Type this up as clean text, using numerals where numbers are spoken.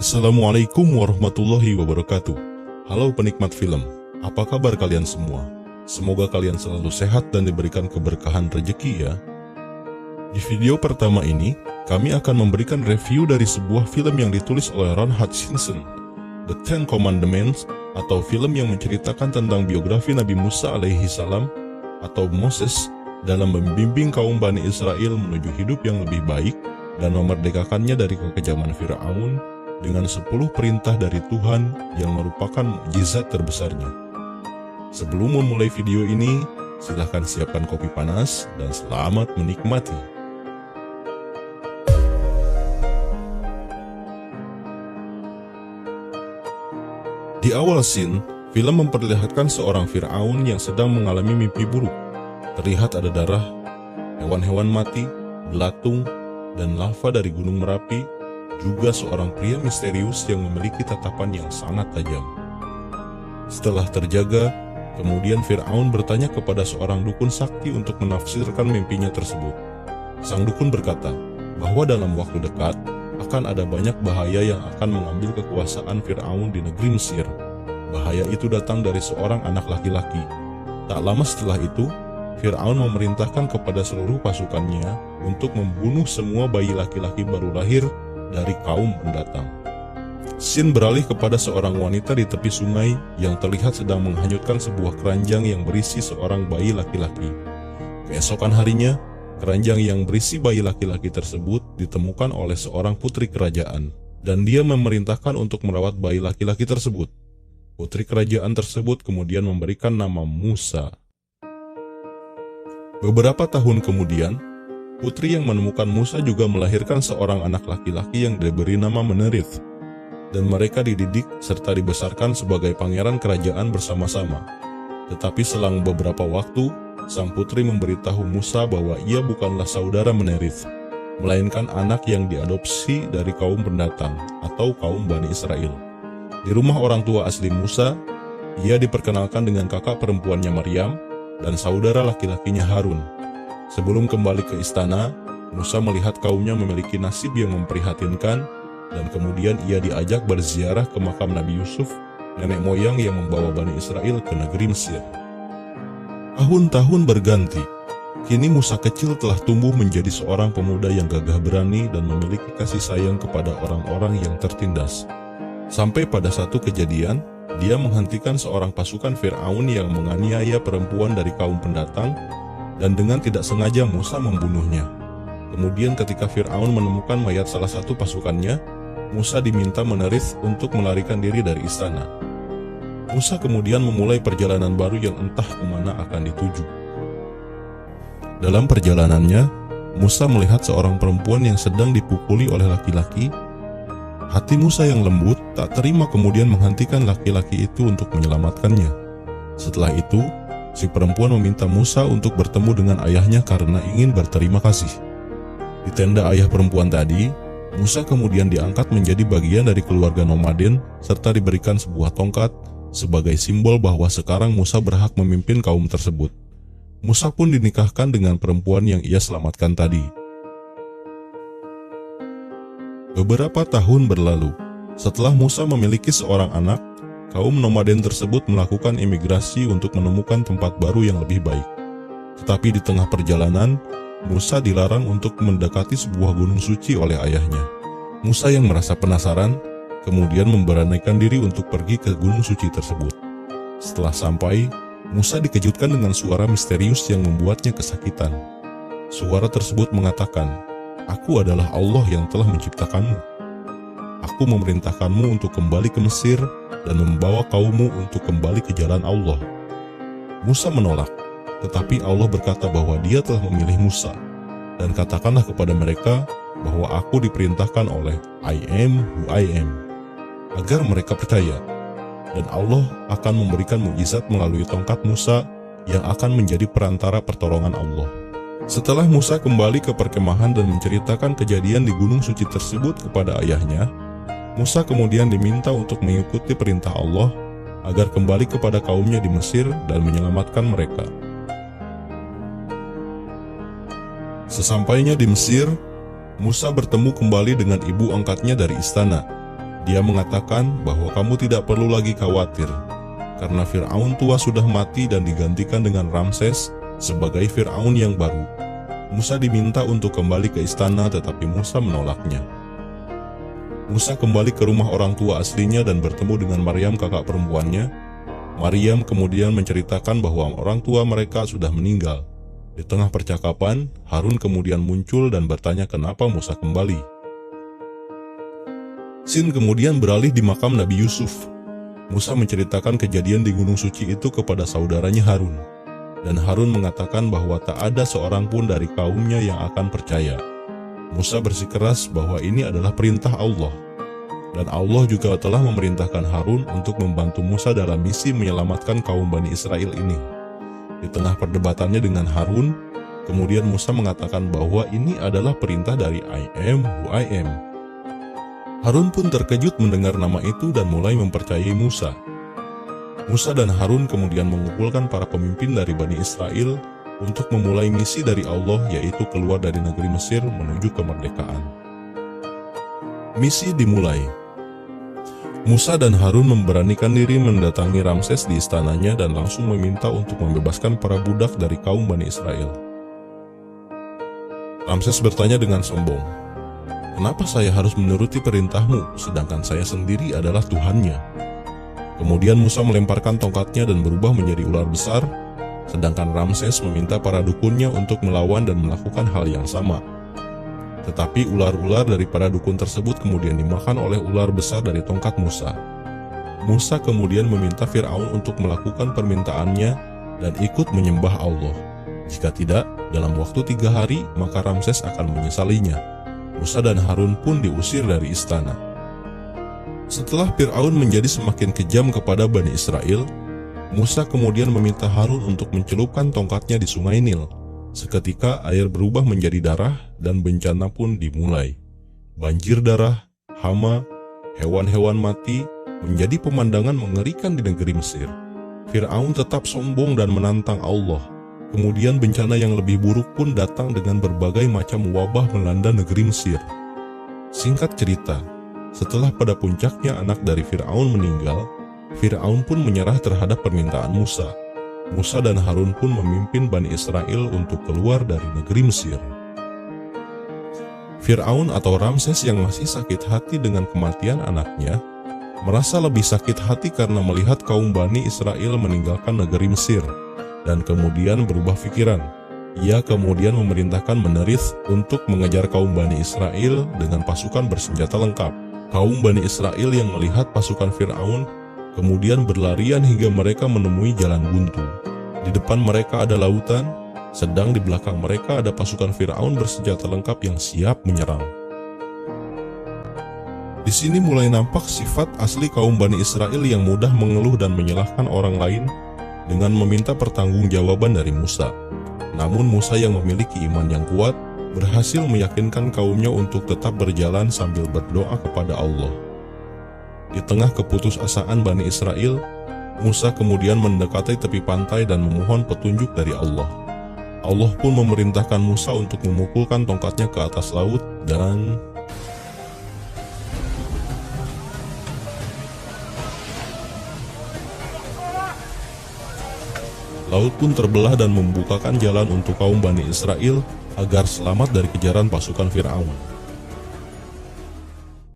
Assalamualaikum warahmatullahi wabarakatuh. Halo penikmat film, apa kabar kalian semua? Semoga kalian selalu sehat dan diberikan keberkahan rezeki ya. Di video pertama ini, kami akan memberikan review dari sebuah film yang ditulis oleh Ron Hutchinson, The Ten Commandments, atau film yang menceritakan tentang biografi Nabi Musa alaihi salam atau Moses dalam membimbing kaum Bani Israel menuju hidup yang lebih baik dan memerdekakannya dari kekejaman Fir'aun dengan 10 perintah dari Tuhan yang merupakan mukjizat terbesarnya. Sebelum memulai video ini, silahkan siapkan kopi panas dan selamat menikmati. Di awal scene, film memperlihatkan seorang Fir'aun yang sedang mengalami mimpi buruk. Terlihat ada darah, hewan-hewan mati, belatung, dan lava dari gunung Merapi, juga seorang pria misterius yang memiliki tatapan yang sangat tajam. Setelah terjaga, kemudian Fir'aun bertanya kepada seorang dukun sakti untuk menafsirkan mimpinya tersebut. Sang dukun berkata bahwa dalam waktu dekat akan ada banyak bahaya yang akan mengambil kekuasaan Fir'aun di negeri Mesir. Bahaya itu datang dari seorang anak laki-laki. Tak lama setelah itu, Fir'aun memerintahkan kepada seluruh pasukannya untuk membunuh semua bayi laki-laki baru lahir dari kaum pendatang. Scene beralih kepada seorang wanita di tepi sungai yang terlihat sedang menghanyutkan sebuah keranjang yang berisi seorang bayi laki-laki. Keesokan harinya, keranjang yang berisi bayi laki-laki tersebut ditemukan oleh seorang putri kerajaan, dan dia memerintahkan untuk merawat bayi laki-laki tersebut. Putri kerajaan tersebut kemudian memberikan nama Musa. Beberapa tahun kemudian, putri yang menemukan Musa juga melahirkan seorang anak laki-laki yang diberi nama Menerith, dan mereka dididik serta dibesarkan sebagai pangeran kerajaan bersama-sama. Tetapi selang beberapa waktu, sang putri memberitahu Musa bahwa ia bukanlah saudara Menerith, melainkan anak yang diadopsi dari kaum pendatang atau kaum Bani Israel. Di rumah orang tua asli Musa, ia diperkenalkan dengan kakak perempuannya Maryam dan saudara laki-lakinya Harun. Sebelum kembali ke istana, Musa melihat kaumnya memiliki nasib yang memprihatinkan, dan kemudian ia diajak berziarah ke makam Nabi Yusuf, nenek moyang yang membawa Bani Israel ke negeri Mesir. Tahun-tahun berganti, kini Musa kecil telah tumbuh menjadi seorang pemuda yang gagah berani dan memiliki kasih sayang kepada orang-orang yang tertindas. Sampai pada satu kejadian, dia menghentikan seorang pasukan Fir'aun yang menganiaya perempuan dari kaum pendatang, dan dengan tidak sengaja Musa membunuhnya. Kemudian ketika Fir'aun menemukan mayat salah satu pasukannya, Musa diminta Menerith untuk melarikan diri dari istana. Musa kemudian memulai perjalanan baru yang entah kemana akan dituju. Dalam perjalanannya, Musa melihat seorang perempuan yang sedang dipukuli oleh laki-laki. Hati Musa yang lembut tak terima kemudian menghentikan laki-laki itu untuk menyelamatkannya. Setelah itu, si perempuan meminta Musa untuk bertemu dengan ayahnya karena ingin berterima kasih. Di tenda ayah perempuan tadi, Musa kemudian diangkat menjadi bagian dari keluarga nomaden serta diberikan sebuah tongkat sebagai simbol bahwa sekarang Musa berhak memimpin kaum tersebut. Musa pun dinikahkan dengan perempuan yang ia selamatkan tadi. Beberapa tahun berlalu, setelah Musa memiliki seorang anak, kaum nomaden tersebut melakukan imigrasi untuk menemukan tempat baru yang lebih baik. Tetapi di tengah perjalanan, Musa dilarang untuk mendekati sebuah gunung suci oleh ayahnya. Musa yang merasa penasaran, kemudian memberanikan diri untuk pergi ke gunung suci tersebut. Setelah sampai, Musa dikejutkan dengan suara misterius yang membuatnya kesakitan. Suara tersebut mengatakan, "Aku adalah Allah yang telah menciptakanmu. Aku memerintahkanmu untuk kembali ke Mesir dan membawa kaummu untuk kembali ke jalan Allah." Musa menolak, tetapi Allah berkata bahwa Dia telah memilih Musa, dan katakanlah kepada mereka bahwa aku diperintahkan oleh I am who I am, agar mereka percaya, dan Allah akan memberikan mukjizat melalui tongkat Musa yang akan menjadi perantara pertolongan Allah. Setelah Musa kembali ke perkemahan dan menceritakan kejadian di gunung suci tersebut kepada ayahnya, Musa kemudian diminta untuk mengikuti perintah Allah agar kembali kepada kaumnya di Mesir dan menyelamatkan mereka. Sesampainya di Mesir, Musa bertemu kembali dengan ibu angkatnya dari istana. Dia mengatakan bahwa kamu tidak perlu lagi khawatir, karena Fir'aun tua sudah mati dan digantikan dengan Ramses sebagai Fir'aun yang baru. Musa diminta untuk kembali ke istana, tetapi Musa menolaknya. Musa kembali ke rumah orang tua aslinya dan bertemu dengan Maryam, kakak perempuannya. Maryam kemudian menceritakan bahwa orang tua mereka sudah meninggal. Di tengah percakapan, Harun kemudian muncul dan bertanya kenapa Musa kembali. Scene kemudian beralih di makam Nabi Yusuf. Musa menceritakan kejadian di Gunung Suci itu kepada saudaranya Harun. Dan Harun mengatakan bahwa tak ada seorang pun dari kaumnya yang akan percaya. Musa bersikeras bahwa ini adalah perintah Allah. Dan Allah juga telah memerintahkan Harun untuk membantu Musa dalam misi menyelamatkan kaum Bani Israel ini. Di tengah perdebatannya dengan Harun, kemudian Musa mengatakan bahwa ini adalah perintah dari I am who I am. Harun pun terkejut mendengar nama itu dan mulai mempercayai Musa. Musa dan Harun kemudian mengumpulkan para pemimpin dari Bani Israel untuk memulai misi dari Allah, yaitu keluar dari negeri Mesir menuju kemerdekaan. Misi dimulai. Musa dan Harun memberanikan diri mendatangi Ramses di istananya dan langsung meminta untuk membebaskan para budak dari kaum Bani Israel. Ramses bertanya dengan sombong, "Kenapa saya harus menuruti perintahmu, sedangkan saya sendiri adalah Tuhannya?" Kemudian Musa melemparkan tongkatnya dan berubah menjadi ular besar, sedangkan Ramses meminta para dukunnya untuk melawan dan melakukan hal yang sama. Tetapi ular-ular daripada dukun tersebut kemudian dimakan oleh ular besar dari tongkat Musa. Musa kemudian meminta Fir'aun untuk melakukan permintaannya dan ikut menyembah Allah. Jika tidak, dalam waktu 3 hari, maka Ramses akan menyesalinya. Musa dan Harun pun diusir dari istana. Setelah Fir'aun menjadi semakin kejam kepada Bani Israel, Musa kemudian meminta Harun untuk mencelupkan tongkatnya di sungai Nil. Seketika air berubah menjadi darah dan bencana pun dimulai. Banjir darah, hama, hewan-hewan mati menjadi pemandangan mengerikan di negeri Mesir. Fir'aun tetap sombong dan menantang Allah. Kemudian bencana yang lebih buruk pun datang dengan berbagai macam wabah melanda negeri Mesir. Singkat cerita, setelah pada puncaknya anak dari Fir'aun meninggal, Fir'aun pun menyerah terhadap permintaan Musa. Musa dan Harun pun memimpin Bani Israel untuk keluar dari negeri Mesir. Fir'aun atau Ramses yang masih sakit hati dengan kematian anaknya, merasa lebih sakit hati karena melihat kaum Bani Israel meninggalkan negeri Mesir, dan kemudian berubah pikiran. Ia kemudian memerintahkan Menerith untuk mengejar kaum Bani Israel dengan pasukan bersenjata lengkap. Kaum Bani Israel yang melihat pasukan Fir'aun kemudian berlarian hingga mereka menemui jalan buntu. Di depan mereka ada lautan, sedang di belakang mereka ada pasukan Fir'aun bersenjata lengkap yang siap menyerang. Di sini mulai nampak sifat asli kaum Bani Israel yang mudah mengeluh dan menyalahkan orang lain dengan meminta pertanggungjawaban dari Musa. Namun Musa yang memiliki iman yang kuat berhasil meyakinkan kaumnya untuk tetap berjalan sambil berdoa kepada Allah. Di tengah keputusasaan Bani Israel, Musa kemudian mendekati tepi pantai dan memohon petunjuk dari Allah. Allah pun memerintahkan Musa untuk memukulkan tongkatnya ke atas laut dan laut pun terbelah dan membukakan jalan untuk kaum Bani Israel agar selamat dari kejaran pasukan Fir'aun.